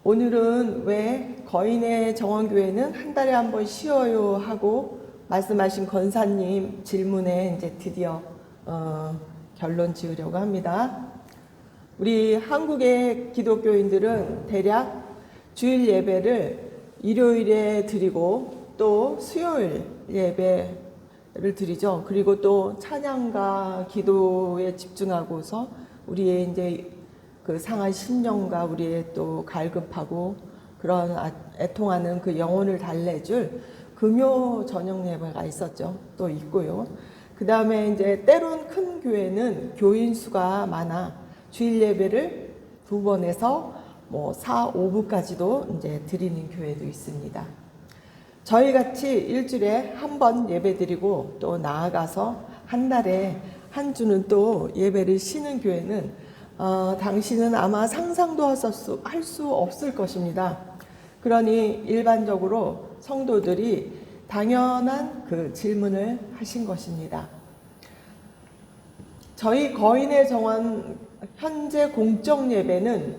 오늘은 왜 거인의 정원교회는 한 달에 한 번 쉬어요 하고 말씀하신 권사님 질문에 이제 드디어 결론 지으려고 합니다. 우리 한국의 기독교인들은 대략 주일 예배를 일요일에 드리고 또 수요일 예배를 드리죠. 그리고 또 찬양과 기도에 집중하고서 우리의 이제 그 상한 심령과 우리의 또 갈급하고 그런 애통하는 그 영혼을 달래줄 금요 저녁 예배가 있었죠. 또 있고요. 그 다음에 이제 때론 큰 교회는 교인 수가 많아 주일 예배를 2번에서 4, 5부까지도 이제 드리는 교회도 있습니다. 저희 같이 일주일에 한 번 예배 드리고 또 나아가서 한 달에 한 주는 또 예배를 쉬는 교회는 당신은 아마 상상도 할 수 없을 것입니다. 그러니 일반적으로 성도들이 당연한 그 질문을 하신 것입니다. 저희 거인의 정원 현재 공적 예배는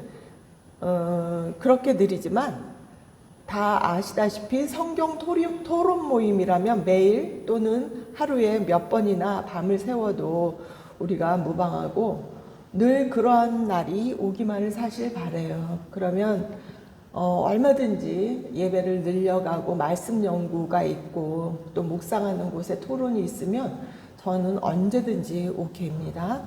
그렇게 드리지만 다 아시다시피 성경 토론 모임이라면 매일 또는 하루에 몇 번이나 밤을 새워도 우리가 무방하고 늘 그러한 날이 오기만을 사실 바라요. 그러면 얼마든지 예배를 늘려가고 말씀 연구가 있고 또 묵상하는 곳에 토론이 있으면 저는 언제든지 오케이입니다.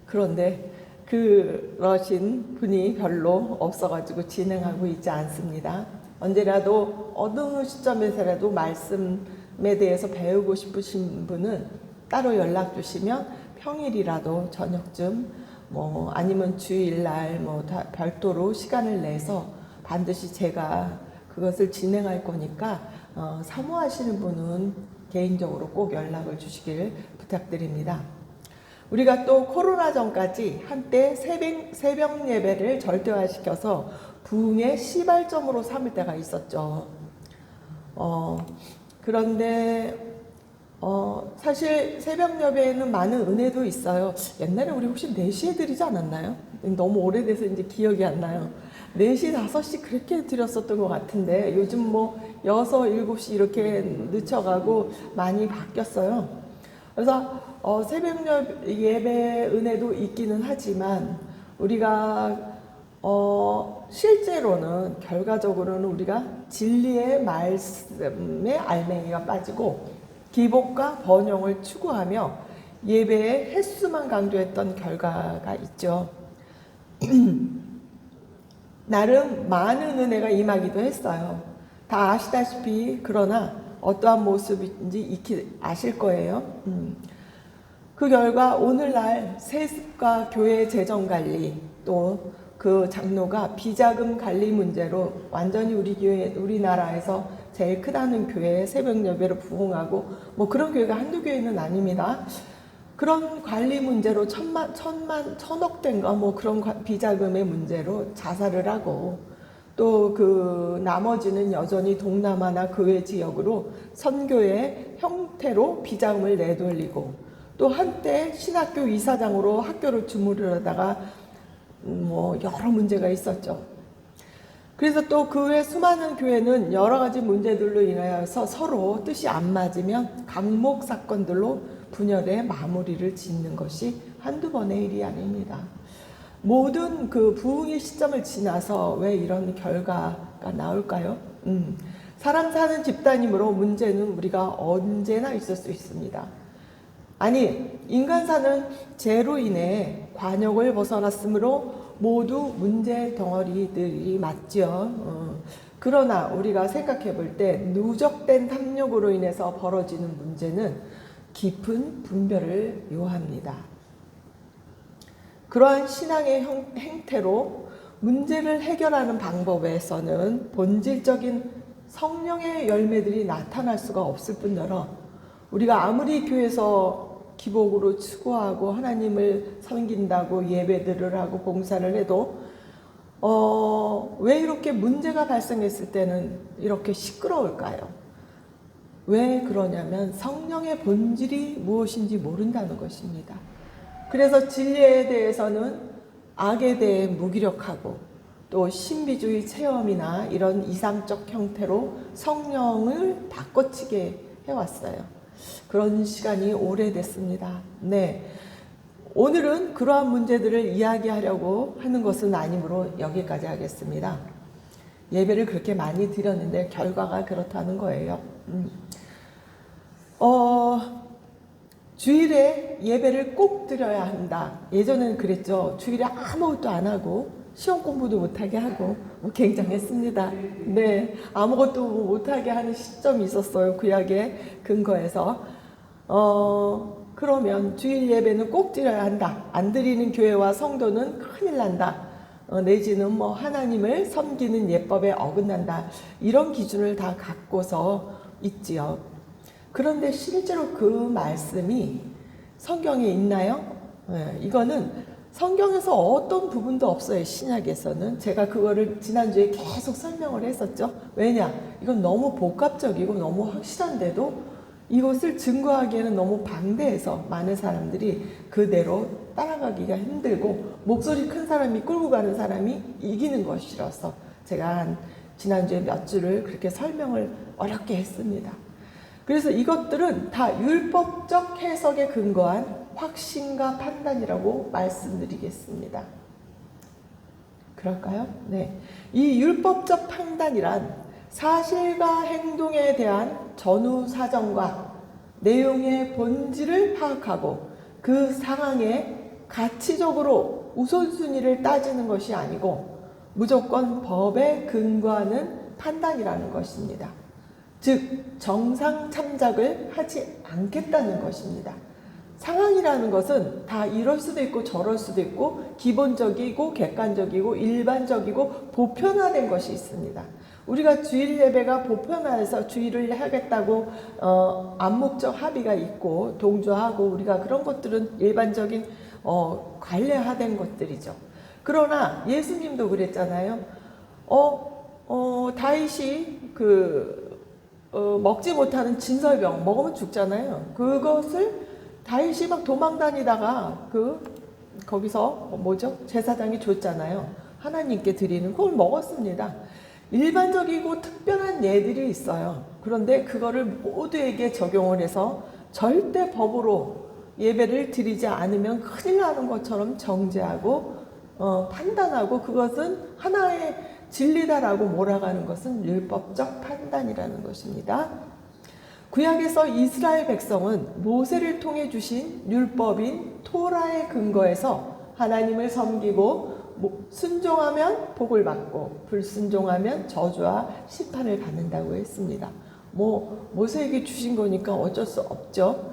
그런데 그러신 분이 별로 없어가지고 진행하고 있지 않습니다. 언제라도 어느 시점에서라도 말씀에 대해서 배우고 싶으신 분은 따로 연락 주시면 평일이라도 저녁쯤 아니면 주일날 별도로 시간을 내서 반드시 제가 그것을 진행할 거니까 사모하시는 분은 개인적으로 꼭 연락을 주시길 부탁드립니다. 우리가 또 코로나 전까지 한때 새벽 예배를 절대화시켜서 부흥의 시발점으로 삼을 때가 있었죠. 그런데 사실 새벽 예배에는 많은 은혜도 있어요. 옛날에 우리 혹시 4시에 드리지 않았나요? 너무 오래돼서 이제 기억이 안 나요. 4시, 5시 그렇게 드렸었던 것 같은데 요즘 6, 7시 이렇게 늦춰가고 많이 바뀌었어요. 그래서 새벽 예배 은혜도 있기는 하지만 우리가 실제로는 결과적으로는 우리가 진리의 말씀에 알맹이가 빠지고 기복과 번영을 추구하며 예배의 횟수만 강조했던 결과가 있죠. 나름 많은 은혜가 임하기도 했어요. 다 아시다시피 그러나 어떠한 모습인지 아실 거예요. 그 결과 오늘날 세습과 교회 재정관리 또 그 장로가 비자금 관리 문제로 완전히 우리나라에서 제일 크다는 교회에 새벽 예배로 부흥하고 그런 교회가 한두 교회는 아닙니다. 그런 관리 문제로 천억 된가 그런 비자금의 문제로 자살을 하고 또 그 나머지는 여전히 동남아나 그 외 지역으로 선교의 형태로 비자금을 내돌리고 또 한때 신학교 이사장으로 학교를 주무르다가 여러 문제가 있었죠. 그래서 또 그 외 수많은 교회는 여러 가지 문제들로 인하여서 서로 뜻이 안 맞으면 강목 사건들로 분열의 마무리를 짓는 것이 한두 번의 일이 아닙니다. 모든 그 부흥의 시점을 지나서 왜 이런 결과가 나올까요? 사람 사는 집단이므로 문제는 우리가 언제나 있을 수 있습니다. 아니, 인간 사는 죄로 인해 관역을 벗어났으므로 모두 문제 덩어리들이 맞죠. 그러나 우리가 생각해 볼 때 누적된 탐욕으로 인해서 벌어지는 문제는 깊은 분별을 요합니다. 그러한 신앙의 행태로 문제를 해결하는 방법에서는 본질적인 성령의 열매들이 나타날 수가 없을 뿐더러 우리가 아무리 교회에서 기복으로 추구하고 하나님을 섬긴다고 예배들을 하고 봉사를 해도 왜 이렇게 문제가 발생했을 때는 이렇게 시끄러울까요? 왜 그러냐면 성령의 본질이 무엇인지 모른다는 것입니다. 그래서 진리에 대해서는 악에 대해 무기력하고 또 신비주의 체험이나 이런 이상적 형태로 성령을 바꿔치게 해왔어요. 그런 시간이 오래됐습니다. 네. 오늘은 그러한 문제들을 이야기하려고 하는 것은 아니므로 여기까지 하겠습니다. 예배를 그렇게 많이 드렸는데 결과가 그렇다는 거예요. 주일에 예배를 꼭 드려야 한다. 예전에는 그랬죠. 주일에 아무것도 안 하고 시험 공부도 못하게 하고 굉장했습니다. 네, 아무것도 못하게 하는 시점이 있었어요. 구약의 근거에서. 그러면 주일 예배는 꼭 드려야 한다. 안 드리는 교회와 성도는 큰일 난다. 내지는 뭐 하나님을 섬기는 예법에 어긋난다. 이런 기준을 다 갖고서 있지요. 그런데 실제로 그 말씀이 성경에 있나요? 네, 이거는 성경에서 어떤 부분도 없어요. 신약에서는. 제가 그거를 지난주에 계속 설명을 했었죠. 왜냐? 이건 너무 복합적이고 너무 확실한데도 이것을 증거하기에는 너무 방대해서 많은 사람들이 그대로 따라가기가 힘들고 목소리 큰 사람이 끌고 가는 사람이 이기는 것이라서 제가 지난주에 몇 줄을 그렇게 설명을 어렵게 했습니다. 그래서 이것들은 다 율법적 해석에 근거한 확신과 판단이라고 말씀드리겠습니다. 그럴까요? 네. 이 율법적 판단이란 사실과 행동에 대한 전후 사정과 내용의 본질을 파악하고 그 상황에 가치적으로 우선순위를 따지는 것이 아니고 무조건 법에 근거하는 판단이라는 것입니다. 즉 정상 참작을 하지 않겠다는 것입니다. 상황이라는 것은 다 이럴 수도 있고 저럴 수도 있고 기본적이고 객관적이고 일반적이고 보편화된 것이 있습니다. 우리가 주일 예배가 보편화해서 주일을 하겠다고 암묵적 합의가 있고 동조하고 우리가 그런 것들은 일반적인 관례화된 것들이죠. 그러나 예수님도 그랬잖아요. 다윗이 먹지 못하는 진설병 먹으면 죽잖아요. 그것을 다윗이 막 도망 다니다가 거기서 제사장이 줬잖아요. 하나님께 드리는 그걸 먹었습니다. 일반적이고 특별한 예들이 있어요. 그런데 그거를 모두에게 적용을 해서 절대 법으로 예배를 드리지 않으면 큰일 나는 것처럼 정죄하고 판단하고 그것은 하나의 진리다라고 몰아가는 것은 율법적 판단이라는 것입니다. 구약에서 이스라엘 백성은 모세를 통해 주신 율법인 토라의 근거에서 하나님을 섬기고 순종하면 복을 받고 불순종하면 저주와 심판을 받는다고 했습니다. 모세에게 주신 거니까 어쩔 수 없죠.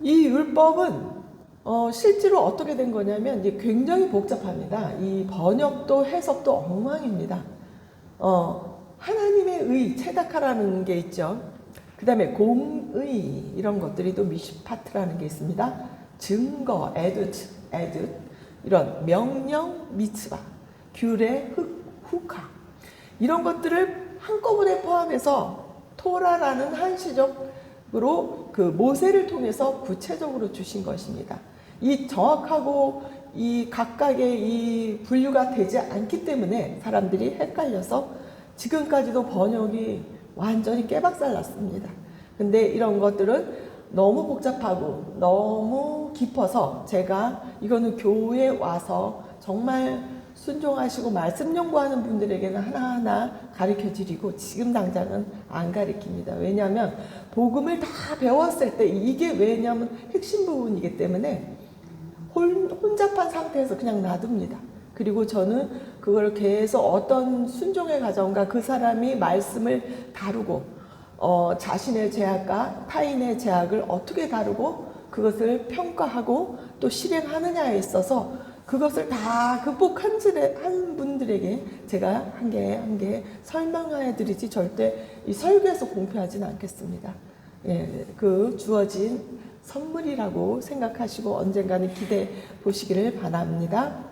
이 율법은 실제로 어떻게 된 거냐면 굉장히 복잡합니다. 이 번역도 해석도 엉망입니다. 하나님의 의, 체다카라는 게 있죠. 그 다음에 공의 이런 것들이 또 미시파트라는 게 있습니다. 증거, 에듀트 이런 명령, 미츠바, 규례, 후카 이런 것들을 한꺼번에 포함해서 토라라는 한시적으로 모세를 통해서 구체적으로 주신 것입니다. 이 정확하고 이 각각의 이 분류가 되지 않기 때문에 사람들이 헷갈려서 지금까지도 번역이 완전히 깨박살 났습니다. 근데 이런 것들은 너무 복잡하고 너무 깊어서 제가 이거는 교회에 와서 정말 순종하시고 말씀 연구하는 분들에게는 하나하나 가르쳐 드리고 지금 당장은 안 가르칩니다. 왜냐하면 복음을 다 배웠을 때 이게 왜냐하면 핵심 부분이기 때문에 혼잡한 상태에서 그냥 놔둡니다. 그리고 저는 그걸 계속 어떤 순종의 과정과 그 사람이 말씀을 다루고 자신의 죄악과 타인의 죄악을 어떻게 다루고 그것을 평가하고 또 실행하느냐에 있어서 그것을 다 극복한 분들에게 제가 한 개 한 개 설명해 드리지 절대 이 설교에서 공표하지는 않겠습니다. 예, 그 주어진 선물이라고 생각하시고 언젠가는 기대해 보시기를 바랍니다.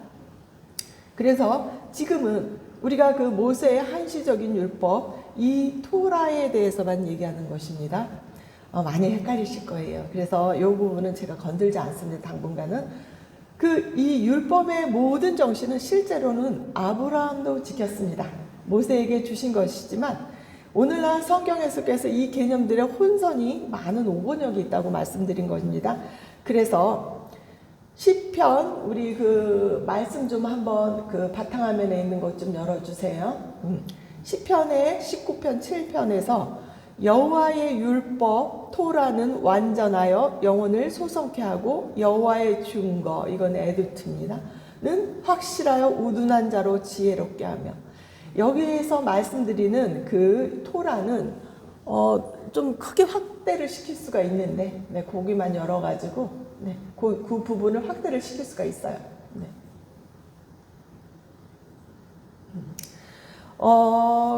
그래서 지금은 우리가 그 모세의 한시적인 율법 이 토라에 대해서만 얘기하는 것입니다. 많이 헷갈리실 거예요. 그래서 이 부분은 제가 건들지 않습니다. 당분간은. 이 율법의 모든 정신은 실제로는 아브라함도 지켰습니다. 모세에게 주신 것이지만 오늘날 성경 해석에서 이 개념들의 혼선이 많은 오번역이 있다고 말씀드린 것입니다. 그래서 시편, 우리 말씀 좀 한번 바탕화면에 있는 것 좀 열어주세요. 시편의 19편 7편에서 여호와의 율법 토라는 완전하여 영혼을 소성케 하고 여호와의 증거, 이건 에두트입니다. 는 확실하여 우둔한 자로 지혜롭게 하며, 여기에서 말씀드리는 토라는 좀 크게 확대를 시킬 수가 있는데, 네, 거기만 열어가지고 네, 그 부분을 확대를 시킬 수가 있어요. 네.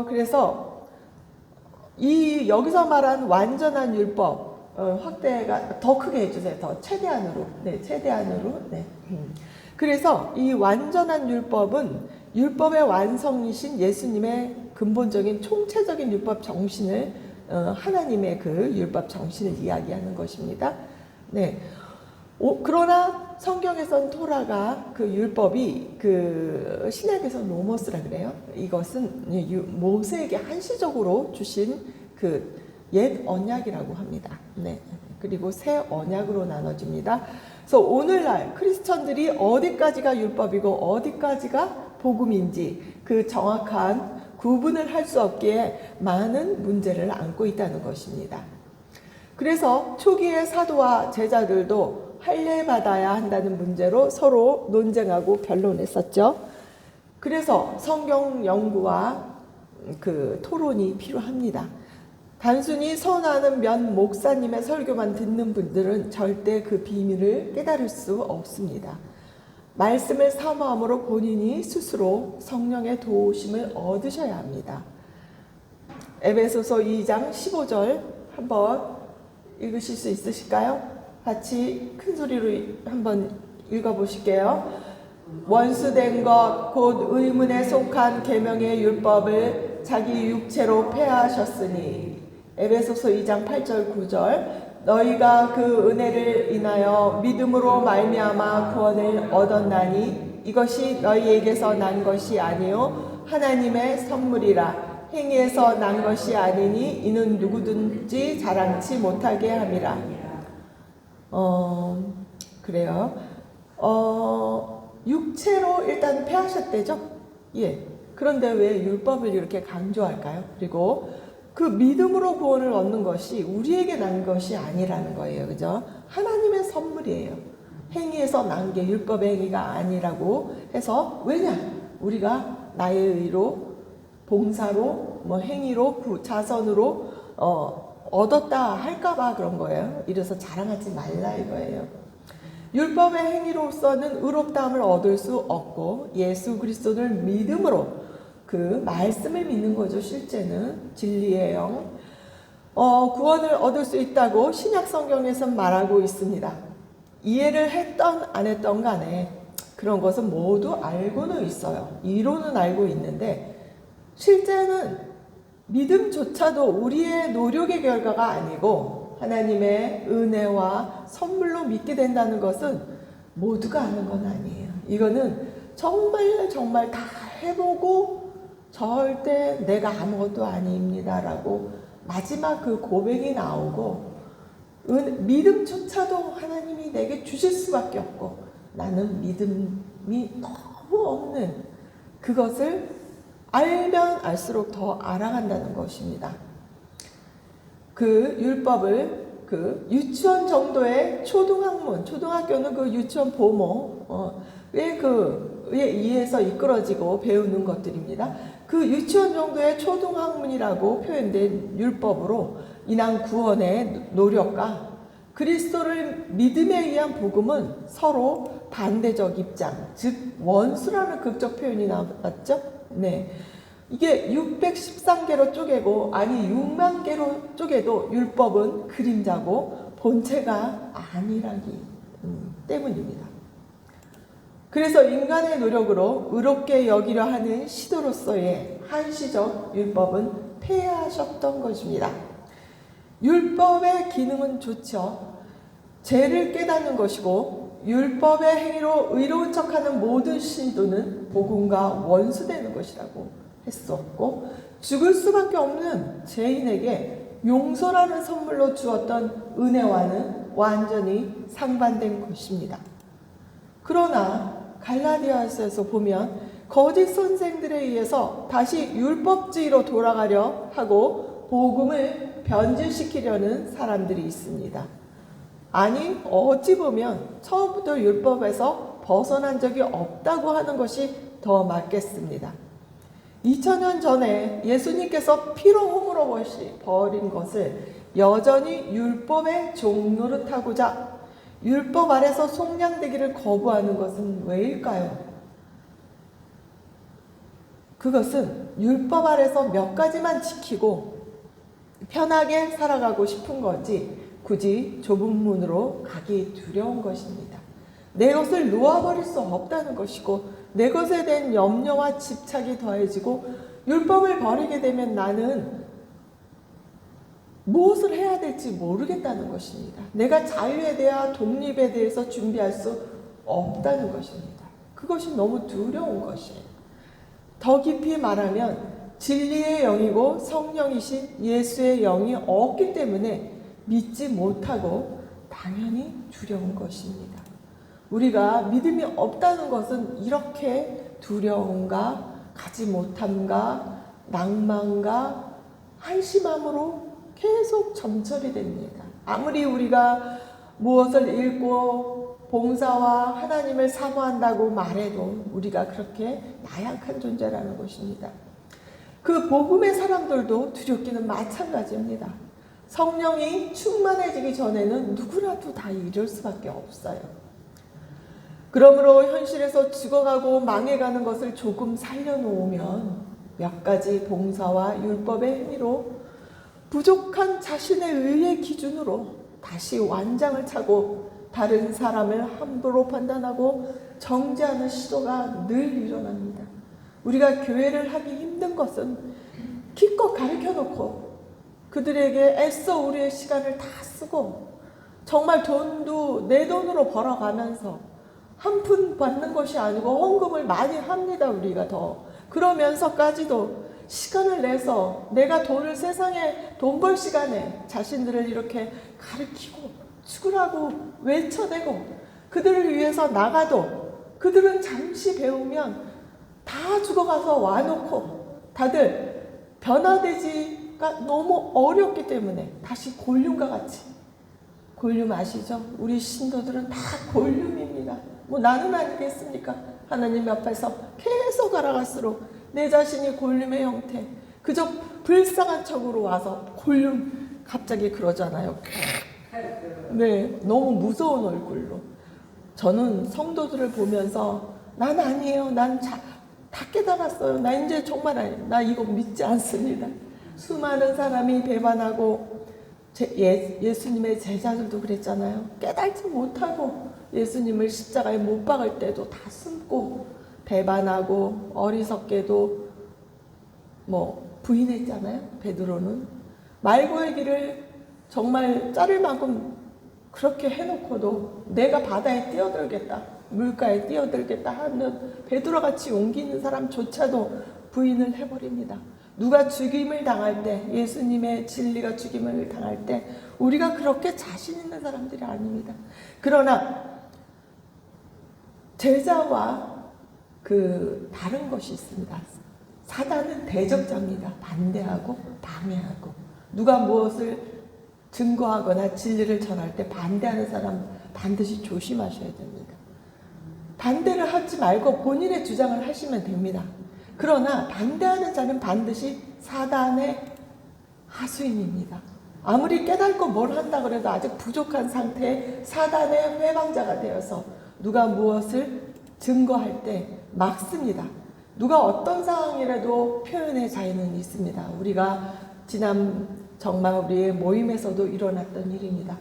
그래서 여기서 말한 완전한 율법 확대가 더 크게 해주세요. 더 최대한으로. 네, 최대한으로. 네. 그래서 이 완전한 율법은 율법의 완성이신 예수님의 근본적인 총체적인 율법 정신을 하나님의 율법 정신을 이야기하는 것입니다. 네. 그러나 성경에선 토라가 율법이 신약에서 노모스라 그래요. 이것은 모세에게 한시적으로 주신 옛 언약이라고 합니다. 네. 그리고 새 언약으로 나눠집니다. 그래서 오늘날 크리스천들이 어디까지가 율법이고 어디까지가 복음인지 정확한 구분을 할 수 없기에 많은 문제를 안고 있다는 것입니다. 그래서 초기의 사도와 제자들도 할례받아야 한다는 문제로 서로 논쟁하고 변론했었죠. 그래서 성경 연구와 토론이 필요합니다. 단순히 선호하는 면 목사님의 설교만 듣는 분들은 절대 그 비밀을 깨달을 수 없습니다. 말씀을 사모함으로 본인이 스스로 성령의 도우심을 얻으셔야 합니다. 에베소서 2장 15절 한번 읽으실 수 있으실까요? 같이 큰 소리로 한번 읽어보실게요. 원수된 것 곧 의문에 속한 계명의 율법을 자기 육체로 폐하셨으니. 에베소서 2장 8절 9절. 너희가 그 은혜를 인하여 믿음으로 말미암아 구원을 얻었나니 이것이 너희에게서 난 것이 아니요 하나님의 선물이라. 행위에서 난 것이 아니니 이는 누구든지 자랑치 못하게 함이라. 그래요. 육체로 일단 폐하셨대죠. 예. 그런데 왜 율법을 이렇게 강조할까요? 그리고 믿음으로 구원을 얻는 것이 우리에게 난 것이 아니라는 거예요. 그죠? 하나님의 선물이에요. 행위에서 난 게 율법의 행위가 아니라고 해서, 왜냐? 우리가 나의 의로, 봉사로, 행위로, 자선으로 얻었다 할까봐 그런 거예요. 이래서 자랑하지 말라 이거예요. 율법의 행위로서는 의롭다함을 얻을 수 없고 예수 그리스도를 믿음으로 말씀을 믿는 거죠. 실제는 진리의 영 구원을 얻을 수 있다고 신약 성경에서 말하고 있습니다. 이해를 했던 안 했던 간에 그런 것은 모두 알고는 있어요. 이론은 알고 있는데 실제는 믿음조차도 우리의 노력의 결과가 아니고 하나님의 은혜와 선물로 믿게 된다는 것은 모두가 아는 건 아니에요. 이거는 정말 다 해보고 절대 내가 아무것도 아닙니다라고 마지막 고백이 나오고 믿음조차도 하나님이 내게 주실 수밖에 없고 나는 믿음이 너무 없는 그것을 알면 알수록 더 알아간다는 것입니다. 율법을 유치원 정도의 초등학교는 유치원 보모에 의해서 이끌어지고 배우는 것들입니다. 유치원 정도의 초등학문이라고 표현된 율법으로 인한 구원의 노력과 그리스도를 믿음에 의한 복음은 서로 반대적 입장, 즉 원수라는 극적 표현이 나왔죠. 네, 이게 613개로 쪼개고 6만 개로 쪼개도 율법은 그림자고 본체가 아니라기 때문입니다. 그래서 인간의 노력으로 의롭게 여기려 하는 시도로서의 한시적 율법은 폐하셨던 것입니다. 율법의 기능은 좋죠. 죄를 깨닫는 것이고 율법의 행위로 의로운 척하는 모든 시도는 복음과 원수되는 것이라고 했었고, 죽을 수밖에 없는 죄인에게 용서라는 선물로 주었던 은혜와는 완전히 상반된 것입니다. 그러나 갈라디아서에서 보면 거짓 선생들에 의해서 다시 율법주의로 돌아가려 하고 복음을 변질시키려는 사람들이 있습니다. 아니, 어찌 보면 처음부터 율법에서 벗어난 적이 없다고 하는 것이 더 맞겠습니다. 2000년 전에 예수님께서 피로 허물어 버린 것을 여전히 율법의 종노릇하고자 율법 아래서 속량되기를 거부하는 것은 왜일까요? 그것은 율법 아래서 몇 가지만 지키고 편하게 살아가고 싶은 거지 굳이 좁은 문으로 가기 두려운 것입니다. 내 것을 놓아버릴 수 없다는 것이고 내 것에 대한 염려와 집착이 더해지고 율법을 버리게 되면 나는 무엇을 해야 될지 모르겠다는 것입니다. 내가 자유에 대한 독립에 대해서 준비할 수 없다는 것입니다. 그것이 너무 두려운 것이에요. 더 깊이 말하면 진리의 영이고 성령이신 예수의 영이 없기 때문에 믿지 못하고 당연히 두려운 것입니다. 우리가 믿음이 없다는 것은 이렇게 두려움과 가지 못함과 낭만과 한심함으로 계속 점철이 됩니다. 아무리 우리가 무엇을 읽고 봉사와 하나님을 사모한다고 말해도 우리가 그렇게 나약한 존재라는 것입니다. 그 복음의 사람들도 두렵기는 마찬가지입니다. 성령이 충만해지기 전에는 누구라도 다 이럴 수밖에 없어요. 그러므로 현실에서 죽어가고 망해가는 것을 조금 살려놓으면 몇 가지 봉사와 율법의 행위로 부족한 자신의 의의 기준으로 다시 완장을 차고 다른 사람을 함부로 판단하고 정죄하는 시도가 늘 일어납니다. 우리가 교회를 하기 힘든 것은 기껏 가르쳐놓고 그들에게 애써 우리의 시간을 다 쓰고 정말 돈도 내 돈으로 벌어가면서 한 푼 받는 것이 아니고 헌금을 많이 합니다. 우리가 더 그러면서까지도 시간을 내서 내가 돈을 세상에 돈 벌 시간에 자신들을 이렇게 가르치고 죽으라고 외쳐대고 그들을 위해서 나가도 그들은 잠시 배우면 다 죽어가서 와놓고 다들 변화되지가 너무 어렵기 때문에 다시 골룸과 같이, 골룸 아시죠? 우리 신도들은 다 골룸입니다. 뭐 나는 아니겠습니까? 하나님 앞에서 계속 알아갈수록 내 자신이 골룸의 형태, 그저 불쌍한 척으로 와서 골룸 갑자기 그러잖아요. 네, 너무 무서운 얼굴로. 저는 성도들을 보면서 난 아니에요. 난 다 깨달았어요. 나 이제 정말 아니에요. 나 이거 믿지 않습니다. 수많은 사람이 배반하고 예수님의 제자들도 그랬잖아요. 깨달지 못하고 예수님을 십자가에 못 박을 때도 다 숨고 배반하고 어리석게도 부인했잖아요. 베드로는 말고의 길을 정말 자를 만큼 그렇게 해놓고도 내가 바다에 뛰어들겠다, 물가에 뛰어들겠다 하는 베드로같이 용기 있는 사람조차도 부인을 해버립니다. 누가 죽임을 당할 때, 예수님의 진리가 죽임을 당할 때 우리가 그렇게 자신 있는 사람들이 아닙니다. 그러나 제자와 다른 것이 있습니다. 사단은 대적자입니다. 반대하고 방해하고 누가 무엇을 증거하거나 진리를 전할 때 반대하는 사람 반드시 조심하셔야 됩니다. 반대를 하지 말고 본인의 주장을 하시면 됩니다. 그러나 반대하는 자는 반드시 사단의 하수인입니다. 아무리 깨닫고 뭘 한다 그래도 아직 부족한 상태에 사단의 회방자가 되어서 누가 무엇을 증거할 때 막습니다. 누가 어떤 상황이라도 표현의 자유는 있습니다. 우리가 정말 우리의 모임에서도 일어났던 일입니다.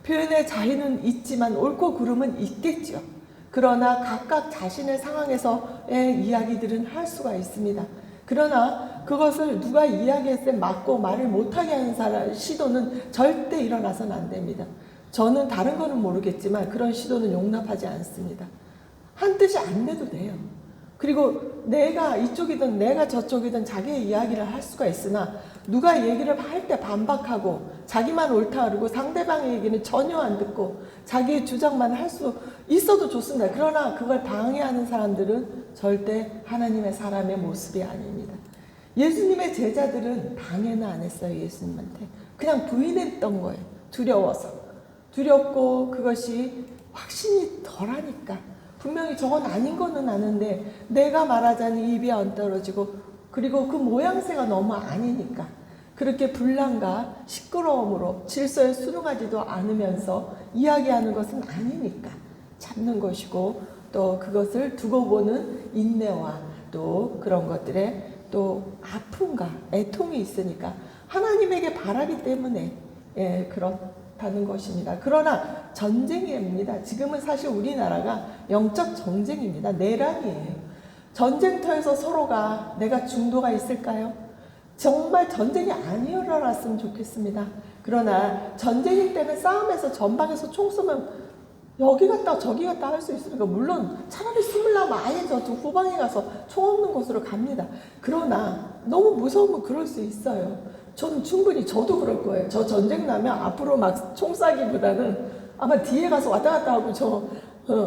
표현의 자유는 있지만 옳고 그름은 있겠죠. 그러나 각각 자신의 상황에서의 이야기들은 할 수가 있습니다. 그러나 그것을 누가 이야기했을 때 막고 말을 못하게 하는 시도는 절대 일어나서는 안 됩니다. 저는 다른 거는 모르겠지만 그런 시도는 용납하지 않습니다. 한 뜻이 안 돼도 돼요. 그리고 내가 이쪽이든 내가 저쪽이든 자기의 이야기를 할 수가 있으나 누가 얘기를 할 때 반박하고 자기만 옳다 그러고 상대방의 얘기는 전혀 안 듣고 자기의 주장만 할 수 있어도 좋습니다. 그러나 그걸 방해하는 사람들은 절대 하나님의 사람의 모습이 아닙니다. 예수님의 제자들은 방해는 안 했어요. 예수님한테 그냥 부인했던 거예요. 두려워서. 두렵고 그것이 확신이 덜하니까. 분명히 저건 아닌 거는 아는데 내가 말하자니 입이 안 떨어지고 그리고 그 모양새가 너무 아니니까 그렇게 분란과 시끄러움으로 질서에 순응하지도 않으면서 이야기하는 것은 아니니까 참는 것이고 또 그것을 두고 보는 인내와 또 그런 것들에 또 아픔과 애통이 있으니까 하나님에게 바라기 때문에 그렇다는 것입니다. 그러나 전쟁입니다. 지금은 사실 우리나라가 영적 전쟁입니다. 내란이에요. 전쟁터에서 서로가 내가 중도가 있을까요? 정말 전쟁이 안 일어났으면 좋겠습니다. 그러나 전쟁일 때는 싸움에서 전방에서 총 쏘면 여기 갔다 저기 갔다 할 수 있으니까 물론 차라리 숨으려면 아예 저쪽 후방에 가서 총 없는 곳으로 갑니다. 그러나 너무 무서우면 그럴 수 있어요. 저는 충분히 저도 그럴 거예요. 저 전쟁 나면 앞으로 막 총 쏴기보다는 아마 뒤에 가서 왔다 갔다 하고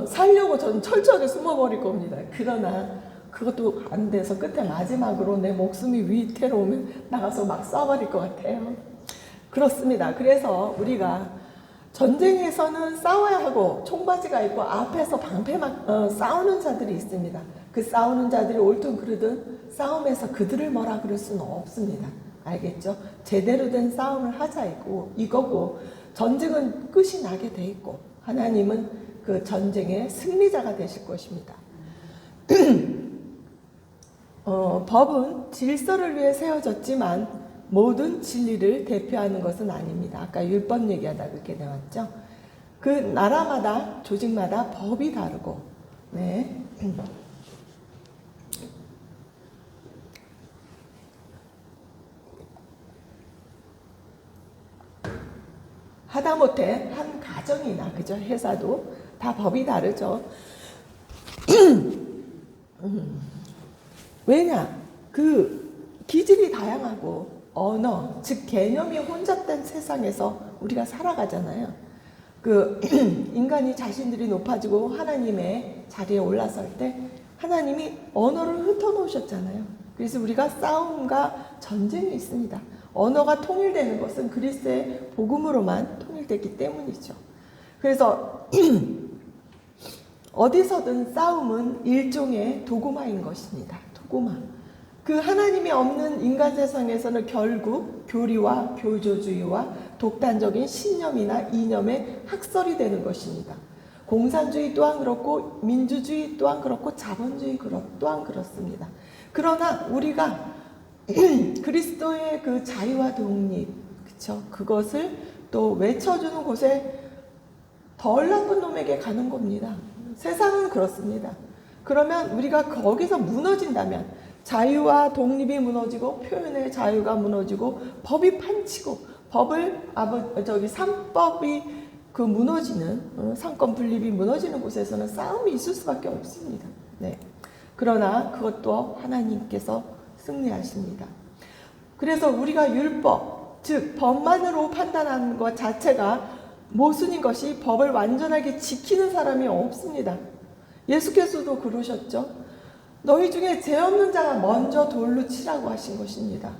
살려고 저는 철저하게 숨어버릴 겁니다. 그러나 그것도 안 돼서 끝에 마지막으로 내 목숨이 위태로우면 나가서 막 쏴버릴 것 같아요. 그렇습니다. 그래서 우리가 전쟁에서는 싸워야 하고 총바지가 있고 앞에서 싸우는 자들이 있습니다. 그 싸우는 자들이 옳든 그르든 싸움에서 그들을 뭐라 그럴 수는 없습니다. 알겠죠? 제대로 된 싸움을 하자 이거고 전쟁은 끝이 나게 돼 있고 하나님은 그 전쟁의 승리자가 되실 것입니다. 법은 질서를 위해 세워졌지만 모든 진리를 대표하는 것은 아닙니다. 아까 율법 얘기하다 그렇게 나왔죠. 그 나라마다 조직마다 법이 다르고 네. 하다못해 한 가정이나 그죠 회사도 다 법이 다르죠. 왜냐? 그 기질이 다양하고 언어, 즉 개념이 혼잡된 세상에서 우리가 살아가잖아요. 그 인간이 자신들이 높아지고 하나님의 자리에 올라설 때 하나님이 언어를 흩어놓으셨잖아요. 그래서 우리가 싸움과 전쟁이 있습니다. 언어가 통일되는 것은 그리스도의 복음으로만 통일됐기 때문이죠. 그래서 어디서든 싸움은 일종의 도구마인 것입니다. 도구마. 그 하나님이 없는 인간 세상에서는 결국 교리와 교조주의와 독단적인 신념이나 이념의 학설이 되는 것입니다. 공산주의 또한 그렇고 민주주의 또한 그렇고 자본주의 또한 그렇습니다. 그러나 우리가 그리스도의 그 자유와 독립, 그쵸? 그것을 또 외쳐주는 곳에 덜 나쁜 놈에게 가는 겁니다. 세상은 그렇습니다. 그러면 우리가 거기서 무너진다면 자유와 독립이 무너지고 표현의 자유가 무너지고 법이 판치고 삼법이 그 무너지는 상권 분립이 무너지는 곳에서는 싸움이 있을 수밖에 없습니다. 네. 그러나 그것도 하나님께서 승리하십니다. 그래서 우리가 율법, 즉 법만으로 판단하는 것 자체가 모순인 것이 법을 완전하게 지키는 사람이 없습니다. 예수께서도 그러셨죠. 너희 중에 죄 없는 자가 먼저 돌로 치라고 하신 것입니다.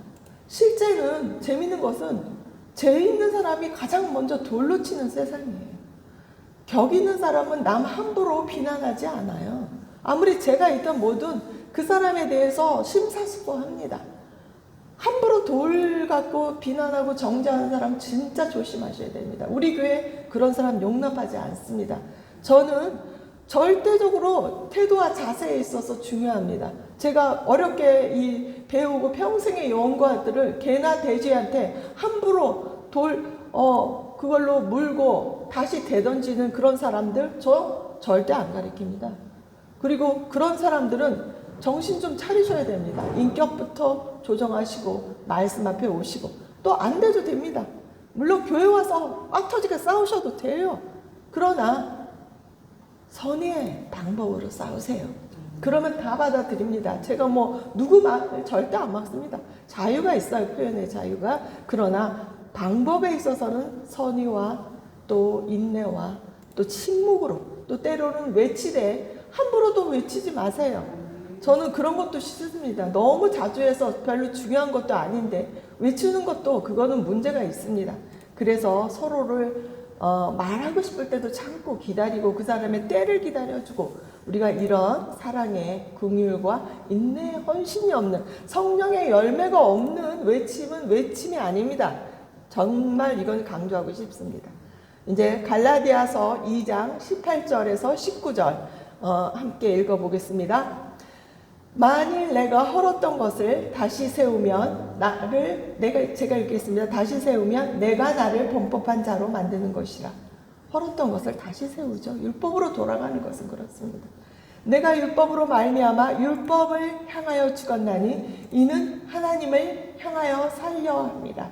실제는 재밌는 것은 죄 있는 사람이 가장 먼저 돌로 치는 세상이에요. 격 있는 사람은 남 함부로 비난하지 않아요. 아무리 죄가 있던 뭐든 그 사람에 대해서 심사숙고합니다. 함부로 돌 갖고 비난하고 정죄하는 사람 진짜 조심하셔야 됩니다. 우리 교회 그런 사람 용납하지 않습니다. 저는 절대적으로 태도와 자세에 있어서 중요합니다. 제가 어렵게 배우고 평생의 연구들을 개나 돼지한테 함부로 그걸로 물고 다시 되던지는 그런 사람들 저 절대 안 가르칩니다. 그리고 그런 사람들은 정신 좀 차리셔야 됩니다. 인격부터 조정하시고 말씀 앞에 오시고 또 안 돼도 됩니다. 물론 교회 와서 꽉 터지게 싸우셔도 돼요. 그러나 선의의 방법으로 싸우세요. 그러면 다 받아들입니다. 제가 뭐 누구 말을 절대 안 막습니다. 자유가 있어요. 표현의 자유가. 그러나 방법에 있어서는 선의와 또 인내와 또 침묵으로 또 때로는 외치되 함부로도 외치지 마세요. 저는 그런 것도 싫습니다. 너무 자주 해서 별로 중요한 것도 아닌데 외치는 것도 그거는 문제가 있습니다. 그래서 서로를 말하고 싶을 때도 참고 기다리고 그 사람의 때를 기다려주고 우리가 이런 사랑의 긍휼과 인내의 헌신이 없는 성령의 열매가 없는 외침은 외침이 아닙니다. 정말 이건 강조하고 싶습니다. 이제 갈라디아서 2장 18절에서 19절 함께 읽어보겠습니다. 만일 내가 헐었던 것을 다시 세우면 제가 읽겠습니다. 다시 세우면 내가 나를 범법한 자로 만드는 것이라. 헐었던 것을 다시 세우죠. 율법으로 돌아가는 것은 그렇습니다. 내가 율법으로 말미암아 율법을 향하여 죽었나니 이는 하나님을 향하여 살려 합니다.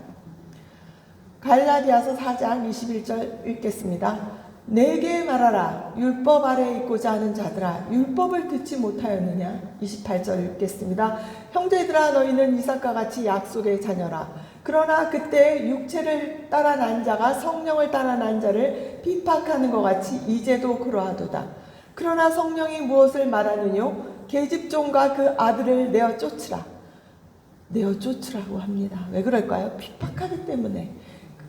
갈라디아서 4장 21절 읽겠습니다. 내게 말하라. 율법 아래에 있고자 하는 자들아, 율법을 듣지 못하였느냐? 28절 읽겠습니다. 형제들아, 너희는 이삭과 같이 약속의 자녀라. 그러나 그때 육체를 따라 난 자가 성령을 따라 난 자를 핍박하는 것 같이 이제도 그러하도다. 그러나 성령이 무엇을 말하느뇨? 계집종과 그 아들을 내어 쫓으라. 내어 쫓으라고 합니다. 왜 그럴까요? 핍박하기 때문에.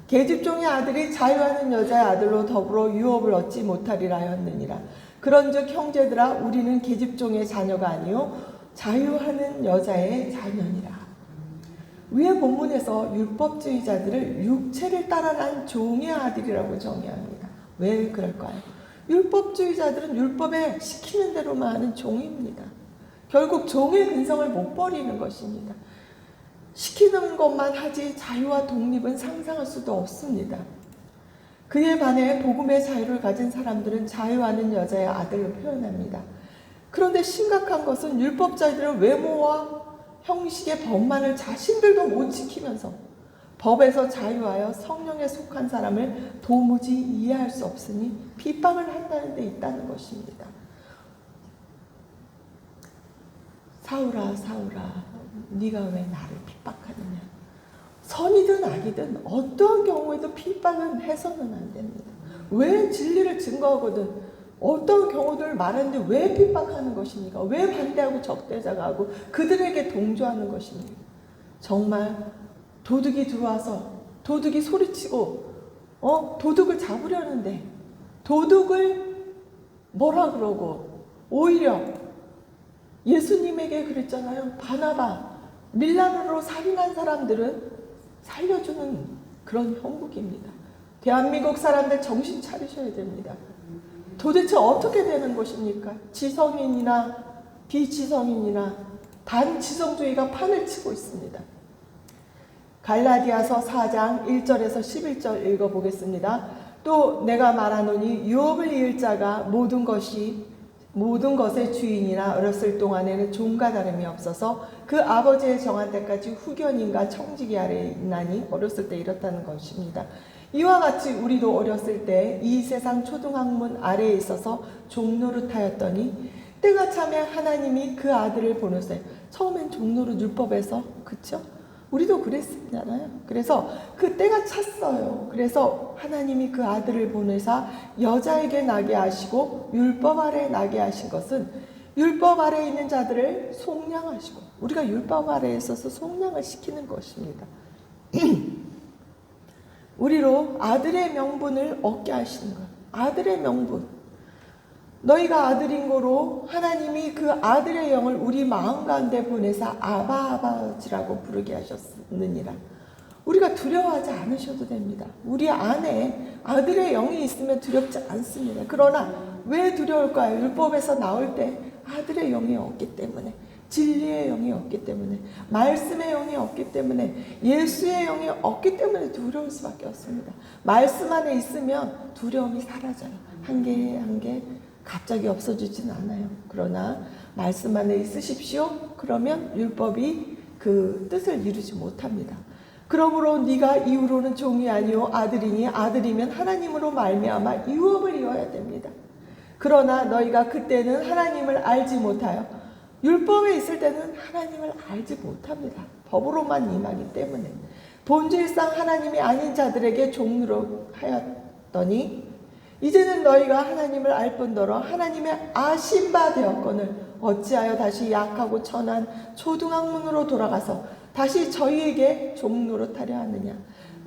계집종의 아들이 자유하는 여자의 아들로 더불어 유업을 얻지 못하리라 하였느니라. 그런즉 형제들아, 우리는 계집종의 자녀가 아니요 자유하는 여자의 자녀니라. 위의 본문에서 율법주의자들을 육체를 따라난 종의 아들이라고 정의합니다. 왜 그럴까요? 율법주의자들은 율법에 시키는 대로만 하는 종입니다. 결국 종의 근성을 못 버리는 것입니다. 시키는 것만 하지 자유와 독립은 상상할 수도 없습니다. 그에 반해 복음의 자유를 가진 사람들은 자유하는 여자의 아들로 표현합니다. 그런데 심각한 것은 율법자들은 외모와 형식의 법만을 자신들도 못 지키면서 법에서 자유하여 성령에 속한 사람을 도무지 이해할 수 없으니 핍박을 한다는 데 있다는 것입니다. 사울아, 사울아, 네가 왜 나를 핍박하느냐? 선이든 악이든 어떠한 경우에도 핍박은 해서는 안 됩니다. 왜 진리를 증거하거든 어떤 경우들을 말하는데 왜 핍박하는 것입니까? 왜 반대하고 적대자가하고 그들에게 동조하는 것입니까? 정말 도둑이 들어와서 도둑이 소리치고 도둑을 잡으려는데 도둑을 뭐라 그러고 오히려 예수님에게 그랬잖아요. 바나바, 밀라노로 살인한 사람들은 살려주는 그런 형국입니다. 대한민국 사람들 정신 차리셔야 됩니다. 도대체 어떻게 되는 것입니까? 지성인이나 비지성인이나 반지성주의가 판을 치고 있습니다. 갈라디아서 4장 1절에서 11절 읽어보겠습니다. 또 내가 말하노니 유업을 이을 자가 모든 것의 주인이나 어렸을 동안에는 종과 다름이 없어서 그 아버지의 정한 때까지 후견인과 청지기 아래에 있나니 어렸을 때 이렇다는 것입니다. 이와 같이 우리도 어렸을 때 이 세상 초등학문 아래에 있어서 종노릇하였더니 때가 차면 하나님이 그 아들을 보내세요. 처음엔 종노릇 율법에서 그쵸? 우리도 그랬잖아요. 그래서 그 때가 찼어요. 그래서 하나님이 그 아들을 보내사 여자에게 나게 하시고 율법 아래에 나게 하신 것은 율법 아래에 있는 자들을 속량하시고 우리가 율법 아래에 있어서 속량을 시키는 것입니다. 우리로 아들의 명분을 얻게 하시는 것. 아들의 명분. 너희가 아들인 거로 하나님이 그 아들의 영을 우리 마음 가운데 보내사 아바 아버지라고 부르게 하셨느니라. 우리가 두려워하지 않으셔도 됩니다. 우리 안에 아들의 영이 있으면 두렵지 않습니다. 그러나 왜 두려울까요? 율법에서 나올 때 아들의 영이 없기 때문에, 진리의 영이 없기 때문에, 말씀의 영이 없기 때문에, 예수의 영이 없기 때문에 두려울 수밖에 없습니다. 말씀 안에 있으면 두려움이 사라져요. 한 개 한 개 갑자기 없어지진 않아요. 그러나 말씀 안에 있으십시오. 그러면 율법이 그 뜻을 이루지 못합니다. 그러므로 네가 이후로는 종이 아니요 아들이니 아들이면 하나님으로 말미암아 유업을 이어야 됩니다. 그러나 너희가 그때는 하나님을 알지 못하여 율법에 있을 때는 하나님을 알지 못합니다. 법으로만 임하기 때문에 본질상 하나님이 아닌 자들에게 종로로 하였더니 이제는 너희가 하나님을 알 뿐더러 하나님의 아신 바 되었거늘 어찌하여 다시 약하고 천한 초등학문으로 돌아가서 다시 저희에게 종노릇하려 하느냐.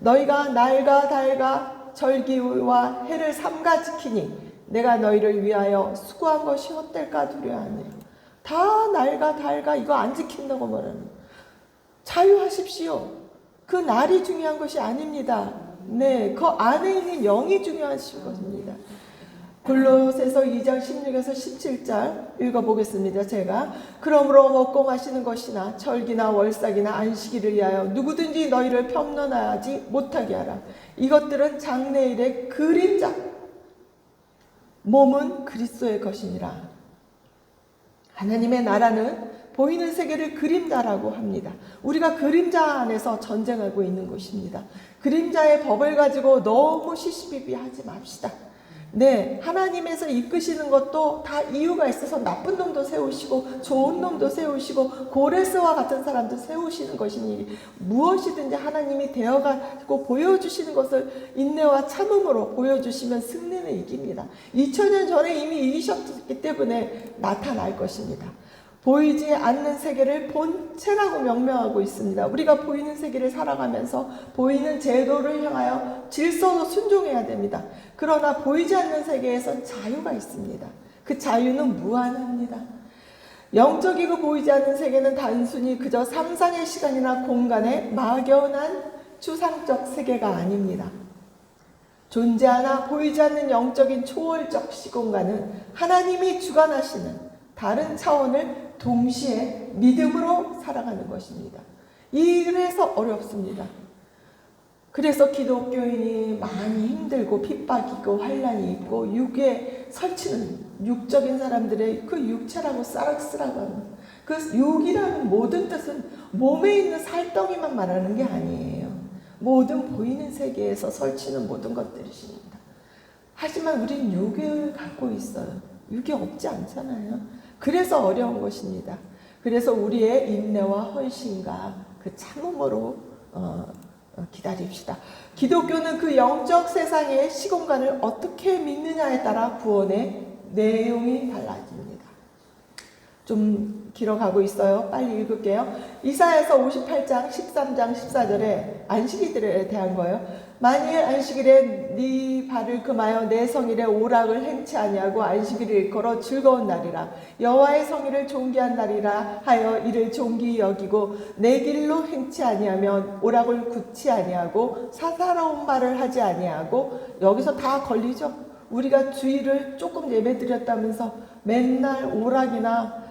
너희가 날과 달과 절기와 해를 삼가 지키니 내가 너희를 위하여 수고한 것이 헛될까 두려워하느냐. 다 날과 달과 이거 안 지킨다고 말하는 자유하십시오. 그 날이 중요한 것이 아닙니다. 네, 그 안에 있는 영이 중요하신 것입니다. 골로새서 2장 16에서 17절 읽어보겠습니다. 제가 그러므로 먹고 마시는 것이나 절기나 월삭이나 안식일을 위하여 누구든지 너희를 평론하지 못하게 하라. 이것들은 장래일의 그림자, 몸은 그리스도의 것이니라. 하나님의 나라는 보이는 세계를 그림자라고 합니다. 우리가 그림자 안에서 전쟁하고 있는 것입니다. 그림자의 법을 가지고 너무 시시비비하지 맙시다. 네, 하나님에서 이끄시는 것도 다 이유가 있어서 나쁜 놈도 세우시고 좋은 놈도 세우시고 고레스와 같은 사람도 세우시는 것이니 무엇이든지 하나님이 되어가지고 보여주시는 것을 인내와 참음으로 보여주시면 승리는 이깁니다. 2000년 전에 이미 이기셨기 때문에 나타날 것입니다. 보이지 않는 세계를 본체라고 명명하고 있습니다. 우리가 보이는 세계를 살아가면서 보이는 제도를 향하여 질서도 순종해야 됩니다. 그러나 보이지 않는 세계에선 자유가 있습니다. 그 자유는 무한합니다. 영적이고 보이지 않는 세계는 단순히 그저 상상의 시간이나 공간의 막연한 추상적 세계가 아닙니다. 존재하나 보이지 않는 영적인 초월적 시공간은 하나님이 주관하시는 다른 차원을 동시에 믿음으로 살아가는 것입니다. 이래서 어렵습니다. 그래서 기독교인이 많이 힘들고 핍박이고 환란이 있고 육에 설치는 육적인 사람들의 그 육체라고 쌀쓰라고 하는 그 육이라는 모든 뜻은 몸에 있는 살덩이만 말하는 게 아니에요. 모든 보이는 세계에서 설치는 모든 것들이십니다. 하지만 우린 육을 갖고 있어요. 육이 없지 않잖아요. 그래서 어려운 것입니다. 그래서 우리의 인내와 헌신과 그 참음으로 기다립시다. 기독교는 그 영적 세상의 시공간을 어떻게 믿느냐에 따라 구원의 내용이 달라집니다. 좀 길어가고 있어요. 빨리 읽을게요. 이사야서 58장 13장 14절에 안식일에 대한 거예요. 만일 안식일에 네 발을 금하여 내 성일에 오락을 행치 아니하고 안식일을 일컬어 즐거운 날이라 여호와의 성일을 존귀한 날이라 하여 이를 존귀히 여기고 내 길로 행치 아니하면 오락을 굳지 아니하고 사사로운 말을 하지 아니하고 여기서 다 걸리죠. 우리가 주일을 조금 예배드렸다면서 맨날 오락이나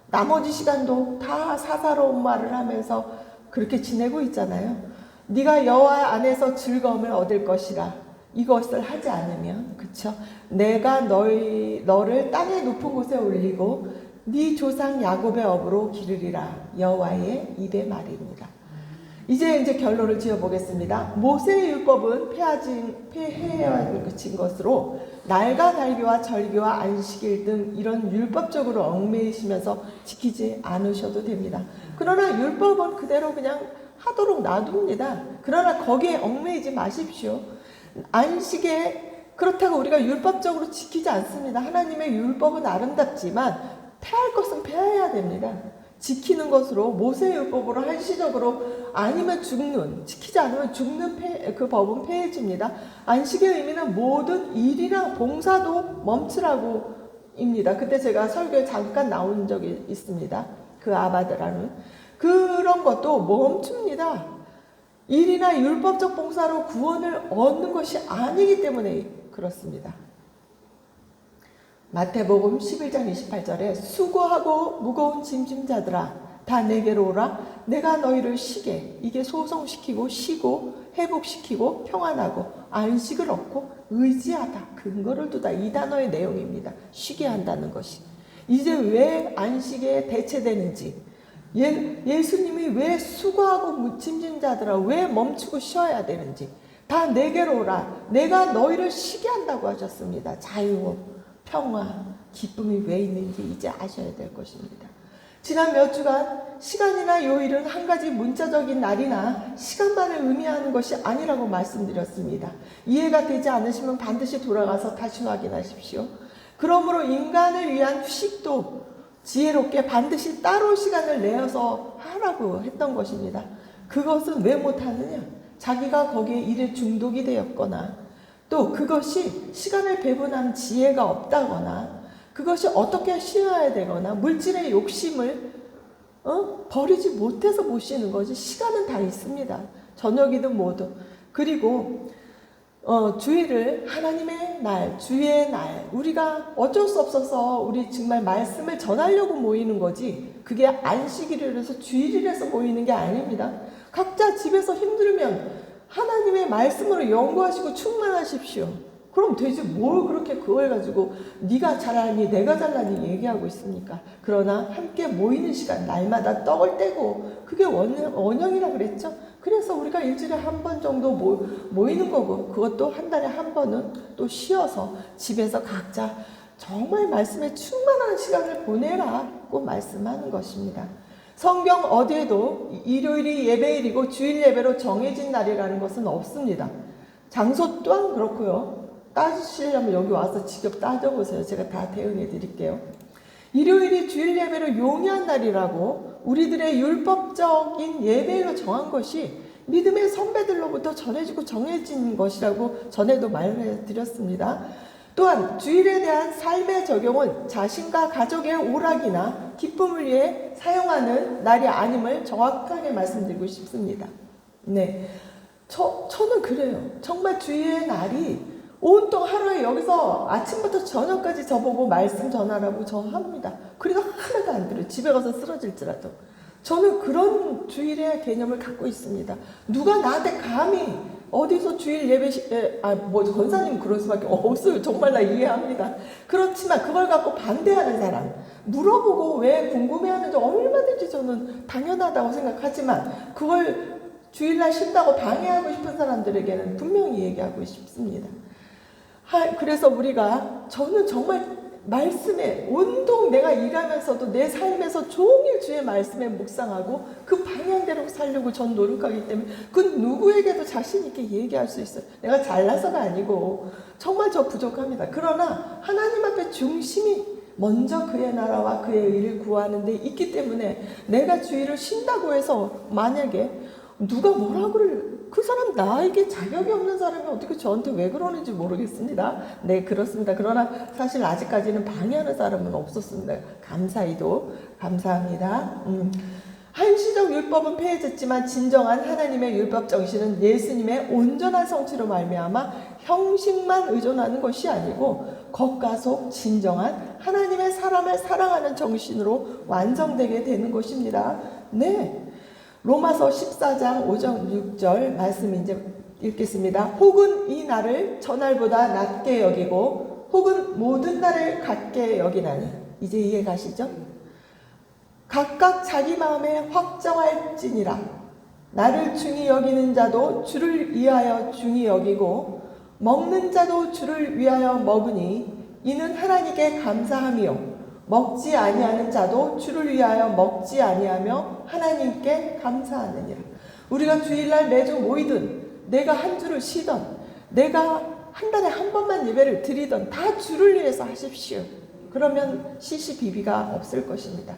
나머지 시간도 다 사사로운 말을 하면서 그렇게 지내고 있잖아요. 네가 여호와 안에서 즐거움을 얻을 것이라 이것을 하지 않으면 그쵸? 내가 너를 땅의 높은 곳에 올리고 네 조상 야곱의 업으로 기르리라 여호와의 입의 말입니다. 이제 결론을 지어보겠습니다. 모세의 율법은 폐해진 것으로 날과 달기와 절기와 안식일 등 이런 율법적으로 얽매이시면서 지키지 않으셔도 됩니다. 그러나 율법은 그대로 그냥 하도록 놔둡니다. 그러나 거기에 얽매이지 마십시오. 안식에 그렇다고 우리가 율법적으로 지키지 않습니다. 하나님의 율법은 아름답지만 폐할 것은 폐해야 됩니다. 지키는 것으로 모세의 율법으로 한시적으로 아니면 죽는, 지키지 않으면 죽는 그 법은 폐해집니다. 안식의 의미는 모든 일이나 봉사도 멈추라고 입니다. 그때 제가 설교에 잠깐 나온 적이 있습니다. 그 아바드라는 그런 것도 멈춥니다. 일이나 율법적 봉사로 구원을 얻는 것이 아니기 때문에 그렇습니다. 마태복음 11장 28절에 수고하고 무거운 짐진 자들아 다 내게로 오라 내가 너희를 쉬게 이게 소성시키고 쉬고 회복시키고 평안하고 안식을 얻고 의지하다 근거를 두다 이 단어의 내용입니다. 쉬게 한다는 것이 이제 왜 안식에 대체되는지 예수님이 왜 수고하고 짐진 자들아 왜 멈추고 쉬어야 되는지 다 내게로 오라. 내가 너희를 쉬게 한다고 하셨습니다. 자유, 평화, 기쁨이 왜 있는지 이제 아셔야 될 것입니다. 지난 몇 주간 시간이나 요일은 한 가지 문자적인 날이나 시간만을 의미하는 것이 아니라고 말씀드렸습니다. 이해가 되지 않으시면 반드시 돌아가서 다시 확인하십시오. 그러므로 인간을 위한 휴식도 지혜롭게 반드시 따로 시간을 내어서 하라고 했던 것입니다. 그것은 왜 못하느냐? 자기가 거기에 일에 중독이 되었거나 또 그것이 시간을 배분한 지혜가 없다거나 그것이 어떻게 쉬어야 되거나 물질의 욕심을 버리지 못해서 못 쉬는 거지. 시간은 다 있습니다. 저녁이든 뭐든. 그리고 주일을 하나님의 날, 주의 날, 우리가 어쩔 수 없어서 우리 정말 말씀을 전하려고 모이는 거지 그게 안식일이라서 주일이라서 모이는 게 아닙니다. 각자 집에서 힘들면 하나님의 말씀으로 연구하시고 충만하십시오. 그럼 되지 뭘 그렇게 그걸 가지고 네가 잘하니 내가 잘나니 얘기하고 있습니까? 그러나 함께 모이는 시간 날마다 떡을 떼고 그게 원형이라 그랬죠. 그래서 우리가 일주일에 한 번 정도 모이는 거고 그것도 한 달에 한 번은 또 쉬어서 집에서 각자 정말 말씀에 충만한 시간을 보내라고 말씀하는 것입니다. 성경 어디에도 일요일이 예배일이고 주일 예배로 정해진 날이라는 것은 없습니다. 장소 또한 그렇고요. 따지시려면 여기 와서 직접 따져보세요. 제가 다 대응해 드릴게요. 일요일이 주일 예배로 용이한 날이라고 우리들의 율법적인 예배로 정한 것이 믿음의 선배들로부터 전해지고 정해진 것이라고 전에도 말해드렸습니다. 또한 주일에 대한 삶의 적용은 자신과 가족의 오락이나 기쁨을 위해 사용하는 날이 아님을 정확하게 말씀드리고 싶습니다. 네, 저는 그래요. 정말 주일의 날이 온통 하루에 여기서 아침부터 저녁까지 저보고 말씀 전하라고 저 합니다. 그래도 하나도 안 들어요. 집에 가서 쓰러질지라도. 저는 그런 주일의 개념을 갖고 있습니다. 누가 나한테 감히 어디서 주일 예배, 권사님 그럴 수밖에 없어요. 정말 나 이해합니다. 그렇지만 그걸 갖고 반대하는 사람, 물어보고 왜 궁금해하는지 얼마든지 저는 당연하다고 생각하지만 그걸 주일날 쉰다고 방해하고 싶은 사람들에게는 분명히 얘기하고 싶습니다. 그래서 저는 정말 말씀에 온통 내가 일하면서도 내 삶에서 종일 주의 말씀에 묵상하고 그 방향대로 살려고 전 노력하기 때문에 그 누구에게도 자신 있게 얘기할 수 있어요. 내가 잘나서가 아니고 정말 저 부족합니다. 그러나 하나님 앞에 중심이 먼저 그의 나라와 그의 의를 구하는 데 있기 때문에 내가 주일을 쉰다고 해서 만약에 누가 뭐라 그 사람 나에게 자격이 없는 사람이 어떻게 저한테 왜 그러는지 모르겠습니다. 네, 그렇습니다. 그러나 사실 아직까지는 방해하는 사람은 없었습니다. 감사히도 감사합니다. 한시적 율법은 폐해졌지만 진정한 하나님의 율법 정신은 예수님의 온전한 성취로 말미암아 형식만 의존하는 것이 아니고 겉과 속 진정한 하나님의 사람을 사랑하는 정신으로 완성되게 되는 것입니다. 네. 로마서 14장 5절 6절 말씀 이제 읽겠습니다. 혹은 이 날을 저날보다 낮게 여기고 혹은 모든 날을 같게 여기나니. 이제 이해 가시죠? 각각 자기 마음에 확정할지니라. 나를 중히 여기는 자도 주를 위하여 중히 여기고 먹는 자도 주를 위하여 먹으니 이는 하나님께 감사함이요 먹지 아니하는 자도 주를 위하여 먹지 아니하며 하나님께 감사하느니라. 우리가 주일날 매주 모이든 내가 한 주를 쉬던 내가 한 달에 한 번만 예배를 드리던 다 주를 위해서 하십시오. 그러면 시시비비가 없을 것입니다.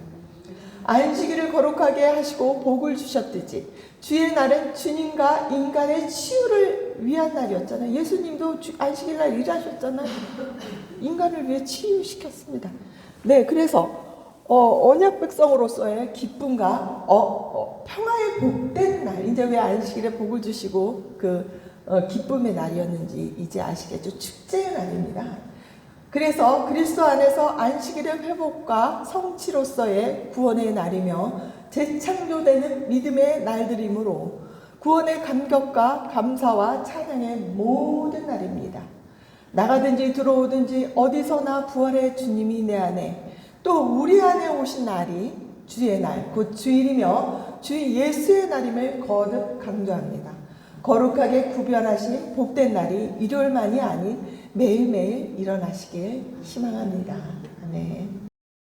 안식일을 거룩하게 하시고 복을 주셨듯이 주의 날은 주님과 인간의 치유를 위한 날이었잖아요. 예수님도 안식일날 일하셨잖아요. 인간을 위해 치유시켰습니다. 네, 그래서 언약 백성으로서의 기쁨과 평화의 복된 날, 이제 왜 안식일에 복을 주시고 기쁨의 날이었는지 이제 아시겠죠? 축제의 날입니다. 그래서 그리스도 안에서 안식일의 회복과 성취로서의 구원의 날이며 재창조되는 믿음의 날들이므로 구원의 감격과 감사와 찬양의 모든 날입니다. 나가든지 들어오든지 어디서나 부활의 주님이 내 안에 또 우리 안에 오신 날이 주의 날, 곧 주일이며 주 예수의 날임을 거듭 강조합니다. 거룩하게 구별하신 복된 날이 일요일만이 아닌 매일매일 일어나시길 희망합니다. 아멘.